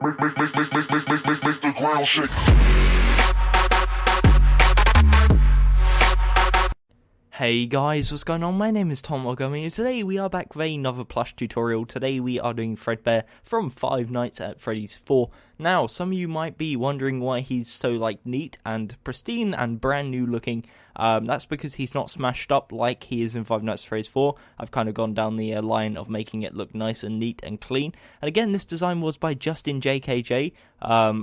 Make the ground shake. Hey guys, what's going on? My name is Tom or Gummy, and today we are back with another plush tutorial. Today we are doing Fredbear from Five Nights at Freddy's 4. Now, some of you might be wondering why he's so neat and pristine and brand new looking. That's because he's not smashed up like he is in Five Nights at Freddy's 4. I've kind of gone down the line of making it look nice and neat and clean. And again, this design was by JustinJKJ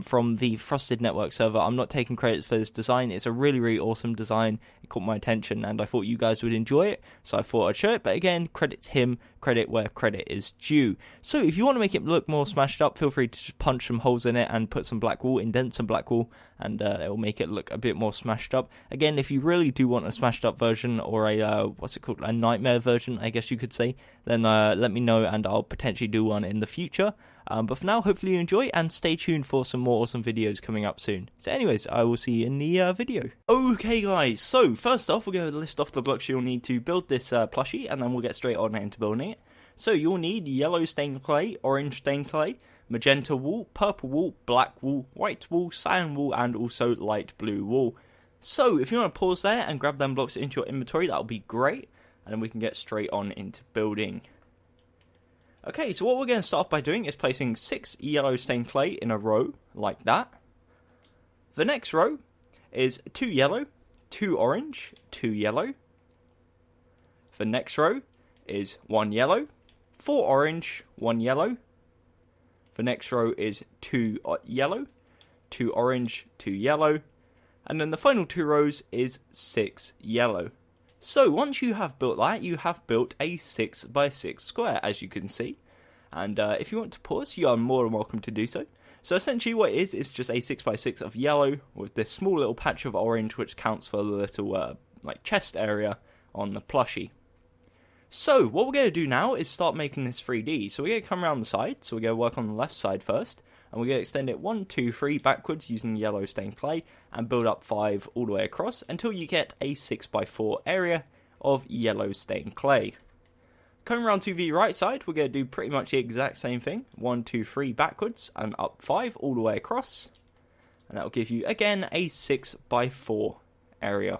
from the Frosted Network server. I'm not taking credit for this design. It's a really, really awesome design. It caught my attention and I thought you guys would enjoy it, so I thought I'd show it. But again, credit to him, credit where credit is due. So if you want to make it look more smashed up, feel free to just punch some holes in it and put some black wool, indent some black wool, and it will make it look a bit more smashed up. Again, if you really do want a smashed up version, or a nightmare version, I guess you could say, then let me know and I'll potentially do one in the future. But for now, hopefully you enjoy, and stay tuned for some more awesome videos coming up soon. So anyways, I will see you in the video. Okay guys, so first off, we're going to list off the blocks you'll need to build this plushie, and then we'll get straight on into building it. So you'll need yellow stained clay, orange stained clay, magenta wool, purple wool, black wool, white wool, cyan wool, and also light blue wool. So if you want to pause there and grab them blocks into your inventory, that'll be great, and then we can get straight on into building. Okay, so what we're going to start off by doing is placing 6 yellow stained clay in a row, like that. The next row is 2 yellow, 2 orange, 2 yellow. The next row is 1 yellow, 4 orange, 1 yellow. The next row is 2 yellow, 2 orange, 2 yellow. And then the final 2 rows is 6 yellow. So once you have built that, you have built a 6x6 square, as you can see. And if you want to pause, you are more than welcome to do so. So essentially what it is just a 6x6 of yellow with this small little patch of orange, which counts for the little chest area on the plushie. So what we're going to do now is start making this 3D. So we're going to come around the side, so we're going to work on the left side first. And we're going to extend it 1, 2, 3 backwards using yellow stained clay and build up 5 all the way across until you get a 6x4 area of yellow stained clay. Coming around to the right side, we're going to do pretty much the exact same thing. 1, 2, 3 backwards and up 5 all the way across. And that will give you, again, a 6x4 area.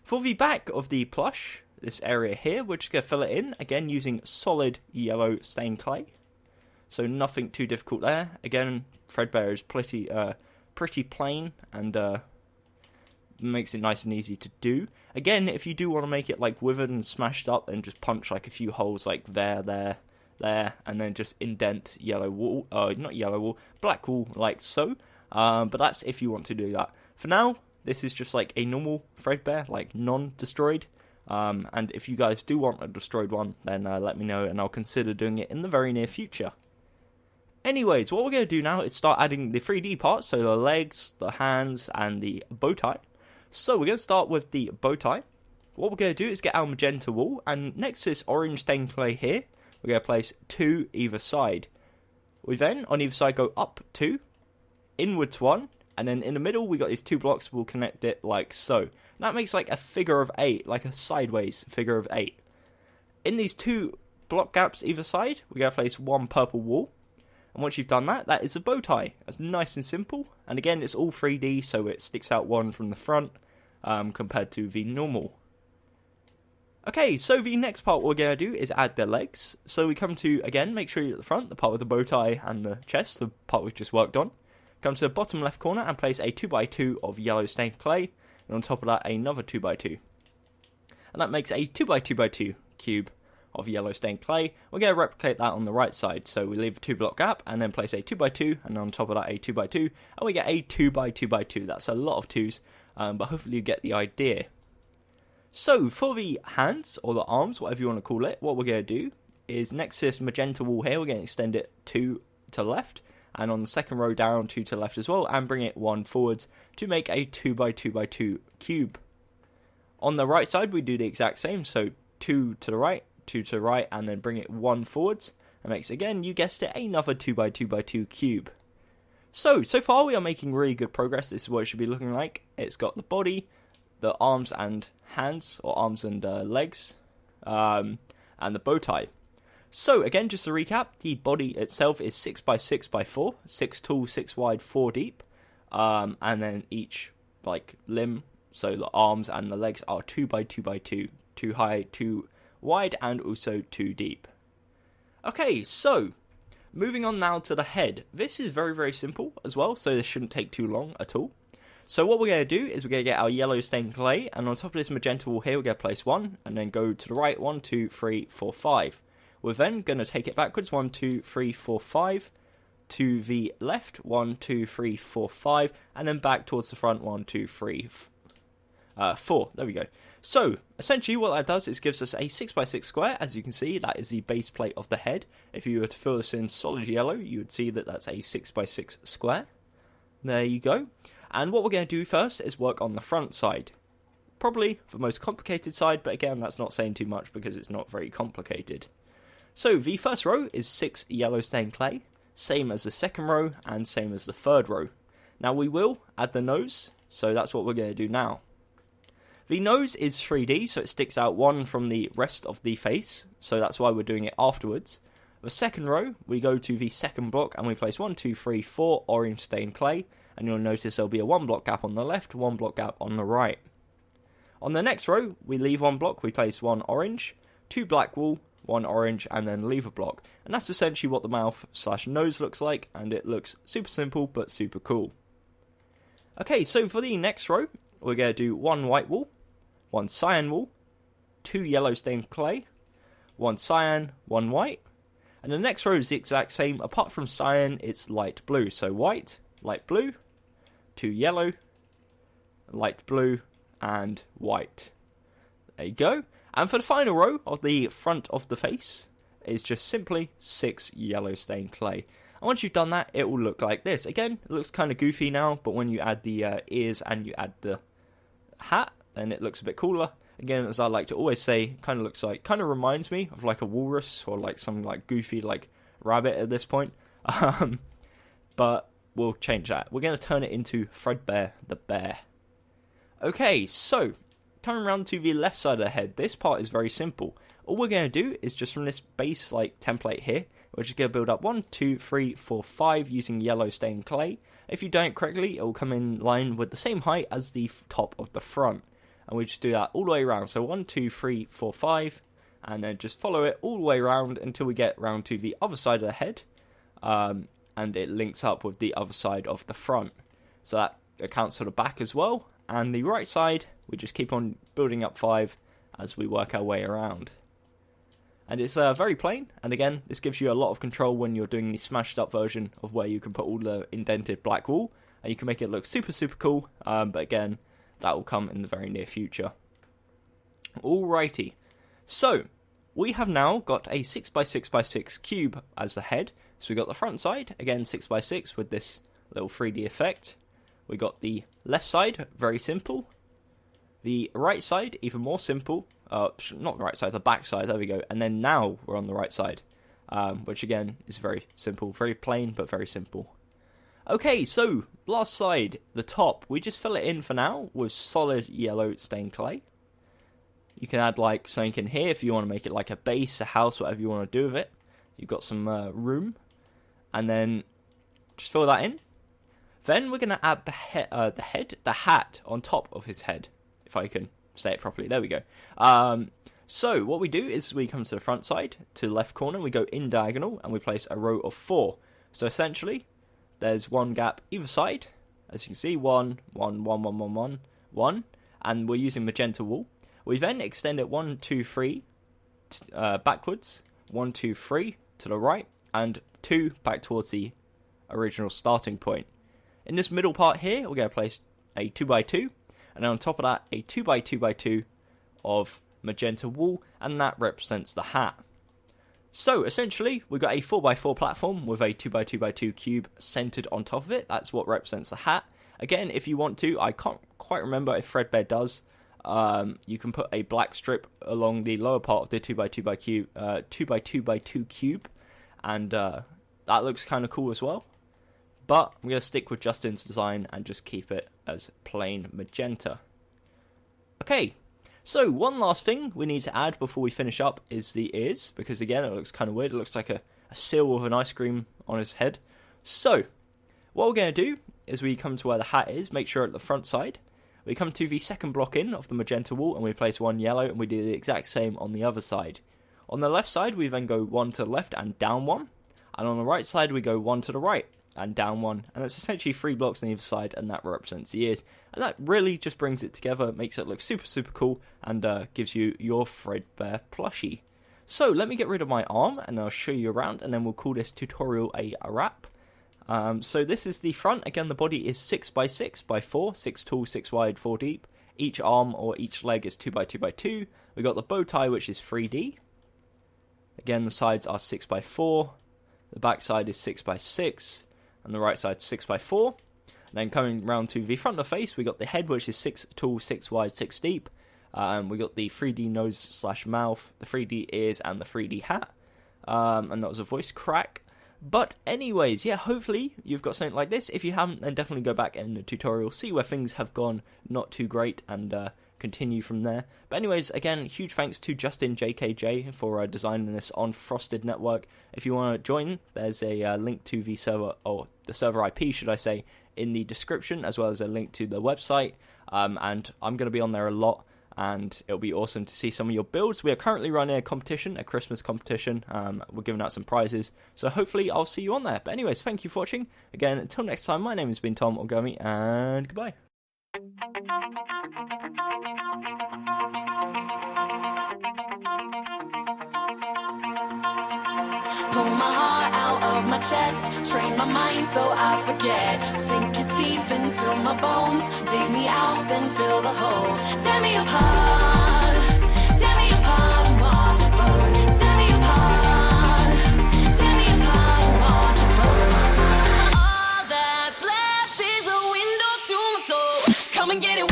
For the back of the plush, this area here, we're just going to fill it in, again using solid yellow stained clay. So nothing too difficult there. Again, Fredbear is pretty plain and makes it nice and easy to do. Again, if you do want to make it withered and smashed up, then just punch a few holes there, and then just indent yellow wool, black wool like so. But that's if you want to do that. For now, this is just a normal Fredbear, non-destroyed. And if you guys do want a destroyed one, then let me know and I'll consider doing it in the very near future. Anyways, what we're going to do now is start adding the 3D parts, so the legs, the hands, and the bow tie. So we're going to start with the bow tie. What we're going to do is get our magenta wool, and next to this orange stained clay here, we're going to place 2 either side. We then, on either side, go up 2, inwards 1, and then in the middle, we got these 2 blocks, we'll connect it like so. And that makes a figure of 8, a sideways figure of 8. In these 2 block gaps either side, we're going to place 1 purple wool. And once you've done that, that is a bow tie. That's nice and simple. And again, it's all 3D, so it sticks out 1 from the front compared to the normal. Okay, so the next part we're going to do is add the legs. So we come to, again, make sure you're at the front, the part with the bow tie and the chest, the part we've just worked on. Come to the bottom left corner and place a 2x2 of yellow stained clay. And on top of that, another 2x2. And that makes a 2x2x2 cube of yellow stained clay. We're going to replicate that on the right side, so we leave a 2 block gap and then place a 2x2 and on top of that a 2x2 and we get a 2x2x2. That's a lot of 2s, but hopefully you get the idea. So for the hands or the arms, whatever you want to call it, what we're going to do is next to this magenta wool here, we're going to extend it 2 to left and on the second row down 2 to left as well and bring it 1 forwards to make a 2x2x2 cube. On the right side we do the exact same, so 2 to the right, 2 to the right, and then bring it 1 forwards. That makes, again, you guessed it, another 2x2x2 cube. So far we are making really good progress. This is what it should be looking like. It's got the body, the arms and hands, or arms and legs, and the bow tie. So again, just to recap, the body itself is 6x6x4, 6 tall, 6 wide, 4 deep, and then each like limb, so the arms and the legs are 2x2x2, 2 high, 2 wide, and also 2 deep. Okay, so moving on now to the head. This is very, very simple as well, so this shouldn't take too long at all. So what we're going to do is we're going to get our yellow stained clay, and on top of this magenta wall here, we're going to place 1, and then go to the right, 1, 2, 3, 4, 5. We're then going to take it backwards, 1, 2, 3, 4, 5, to the left, 1, 2, 3, 4, 5, and then back towards the front, 1, 2, 3, 4. There we go. So, essentially what that does is gives us a 6x6 square. As you can see, that is the base plate of the head. If you were to fill this in solid yellow, you would see that that's a 6x6 square. There you go. And what we're going to do first is work on the front side. Probably the most complicated side, but again, that's not saying too much because it's not very complicated. So, the first row is 6 yellow stained clay, same as the second row and same as the third row. Now we will add the nose, so that's what we're going to do now. The nose is 3D, so it sticks out 1 from the rest of the face, so that's why we're doing it afterwards. The second row, we go to the second block and we place 1, 2, 3, 4 orange stained clay, and you'll notice there'll be a 1 block gap on the left, 1 block gap on the right. On the next row, we leave 1 block, we place 1 orange, 2 black wool, 1 orange, and then leave a block. And that's essentially what the mouth/nose looks like, and it looks super simple but super cool. Okay, so for the next row, we're going to do 1 white wool, 1 cyan wool, 2 yellow stained clay, 1 cyan, 1 white, and the next row is the exact same. Apart from cyan, it's light blue. So white, light blue, 2 yellow, light blue, and white. There you go. And for the final row of the front of the face is just simply 6 yellow stained clay. And once you've done that, it will look like this. Again, it looks kind of goofy now, but when you add the ears and you add the hat, then it looks a bit cooler. Again, as I like to always say, kind of reminds me of like a walrus or like some like goofy like rabbit at this point. But we'll change that. We're going to turn it into Fredbear the bear. Okay, so coming around to the left side of the head, this part is very simple. All we're going to do is just from this base like template here, we're just going to build up 1, 2, 3, 4, 5 using yellow stained clay. If you don't correctly, it will come in line with the same height as the top of the front. And we just do that all the way around. So 1, 2, 3, 4, 5, and then just follow it all the way around until we get round to the other side of the head. And it links up with the other side of the front. So that accounts for the back as well. And the right side, we just keep on building up 5 as we work our way around. And it's very plain, and again, this gives you a lot of control when you're doing the smashed up version of where you can put all the indented black wool, and you can make it look super, super cool, but again, that will come in the very near future. Alrighty, so we have now got a 6x6x6 cube as the head. So we got the front side, again 6x6 with this little 3D effect. We got the left side, very simple. The right side, even more simple. Not the right side, the back side, there we go. And then now we're on the right side, which again is very simple, very plain, but very simple. Okay, so last side, the top, we just fill it in for now with solid yellow stained clay. You can add like something in here if you want to make it like a base, a house, whatever you want to do with it. You've got some room, and then just fill that in. Then we're going to add the hat on top of his head, if I can say it properly. There we go. So what we do is we come to the front side, to the left corner, we go in diagonal, and we place a row of 4. So essentially, there's 1 gap either side. As you can see, 1, 1, 1, 1, 1, 1, 1, and we're using magenta wool. We then extend it 1, 2, 3 backwards, 1, 2, 3 to the right, and 2 back towards the original starting point. In this middle part here, we're going to place a 2x2, and then on top of that, a 2x2x2 of magenta wool, and that represents the hat. So, essentially, we've got a 4x4 platform with a 2x2x2 cube centered on top of it. That's what represents the hat. Again, if you want to, I can't quite remember if Fredbear does, you can put a black strip along the lower part of the 2x2x2 cube, and that looks kind of cool as well. But I'm going to stick with Justin's design and just keep it as plain magenta. Okay, So one last thing we need to add before we finish up is the ears, because again it looks kind of weird. It looks like a seal with an ice cream on his head. So what we're going to do is we come to where the hat is, make sure at the front side. We come to the second block in of the magenta wall and we place one yellow, and we do the exact same on the other side. On the left side we then go one to the left and down one, and on the right side we go one to the right and down one, and that's essentially 3 blocks on either side, and that represents the ears. And that really just brings it together, makes it look super cool, and gives you your Fredbear plushie. So let me get rid of my arm and I'll show you around, and then we'll call this tutorial a wrap. So this is the front. Again, the body is 6x6 by 4, 6 tall, 6 wide, 4 deep. Each arm or each leg is 2x2x2. We got the bow tie, which is 3D. Again, the sides are 6x4. The back side is 6x6, and the right side 6x4. And then coming round to the front of the face, we got the head, which is 6 tall, 6 wide, 6 deep. We got the 3D nose / mouth, the 3D ears, and the 3D hat. And that was a voice crack. But anyways, yeah, hopefully you've got something like this. If you haven't, then definitely go back in the tutorial, see where things have gone not too great, and continue from there. But anyways, again, huge thanks to JustinJKJ for designing this on Frosted Network. If you want to join, there's a link to the server, or the server IP, should I say, in the description, as well as a link to the website. And I'm going to be on there a lot, and it'll be awesome to see some of your builds. We are currently running a competition, a Christmas competition. We're giving out some prizes, so hopefully I'll see you on there. But anyways, thank you for watching. Again, until next time, my name has been Tom or Gummy, and goodbye. Pull my heart out of my chest, train my mind so I forget. Sink your teeth into my bones, dig me out, then fill the hole. Tear me apart and watch it burn. Tear me apart and watch it burn. All that's left is a window to my soul. Come and get it.